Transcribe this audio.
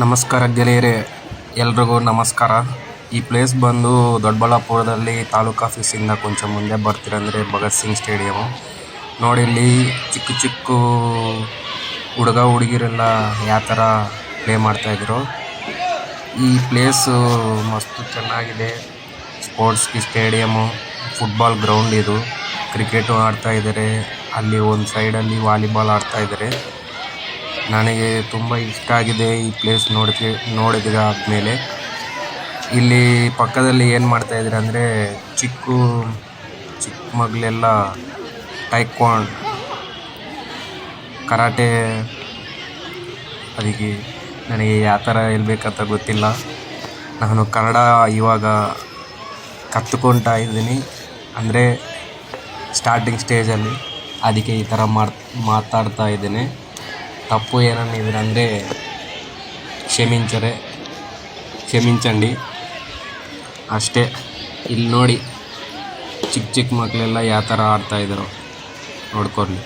ನಮಸ್ಕಾರ ಗೆಳೆಯರೇ, ಎಲ್ರಿಗೂ ನಮಸ್ಕಾರ. ಈ ಪ್ಲೇಸ್ ಬಂದು ದೊಡ್ಡಬಳ್ಳಾಪುರದಲ್ಲಿ ತಾಲೂಕು ಆಫೀಸಿಂದ ಕೊಂಚ ಮುಂದೆ ಬರ್ತೀರಂದರೆ ಭಗತ್ ಸಿಂಗ್ ಸ್ಟೇಡಿಯಮು ನೋಡಿ. ಇಲ್ಲಿ ಚಿಕ್ಕ ಚಿಕ್ಕ ಹುಡುಗ ಹುಡುಗಿರೆಲ್ಲ ಯಾವ ಥರ ಪ್ಲೇ ಮಾಡ್ತಾಯಿದ್ರು. ಈ ಪ್ಲೇಸು ಮಸ್ತು ಚೆನ್ನಾಗಿದೆ. ಸ್ಪೋರ್ಟ್ಸ್ಗೆ ಸ್ಟೇಡಿಯಮು, ಫುಟ್ಬಾಲ್ ಗ್ರೌಂಡ್ ಇದು. ಕ್ರಿಕೆಟು ಆಡ್ತಾಯಿದ್ದಾರೆ. ಅಲ್ಲಿ ಒಂದು ಸೈಡಲ್ಲಿ ವಾಲಿಬಾಲ್ ಆಡ್ತಾಯಿದ್ದಾರೆ. ನನಗೆ ತುಂಬ ಇಷ್ಟ ಆಗಿದೆ ಈ ಪ್ಲೇಸ್ ನೋಡಿದಾದ್ಮೇಲೆ. ಇಲ್ಲಿ ಪಕ್ಕದಲ್ಲಿ ಏನು ಮಾಡ್ತಾಯಿದ್ದಾರೆ ಅಂದರೆ ಚಿಕ್ಕ ಮಗಳೆಲ್ಲ ಟೈಕ್ವಾಂಡ್ ಕರಾಟೆ. ಅದಕ್ಕೆ ನನಗೆ ಯಾವ ಥರ ಹೇಳ್ಬೇಕಂತ ಗೊತ್ತಿಲ್ಲ. ನಾನು ಕನ್ನಡ ಇವಾಗ ಕತ್ತುಕೊಳ್ತಾ ಇದ್ದೀನಿ, ಅಂದರೆ ಸ್ಟಾರ್ಟಿಂಗ್ ಸ್ಟೇಜಲ್ಲಿ. ಅದಕ್ಕೆ ಈ ಥರ ಮಾತಾಡ್ತಾ ಇದ್ದೇನೆ. ತಪ್ಪು ಏನನ್ನಿದ್ರೆ ಅಂದರೆ ಕ್ಷಮಿಂಚಂಡಿ ಅಷ್ಟೇ. ಇಲ್ಲಿ ನೋಡಿ, ಚಿಕ್ಕ ಮಕ್ಕಳೆಲ್ಲ ಯಾವ ಥರ ಆಡ್ತಾಯಿದ್ದಾರೋ ನೋಡ್ಕೊಳ್ಳಿ.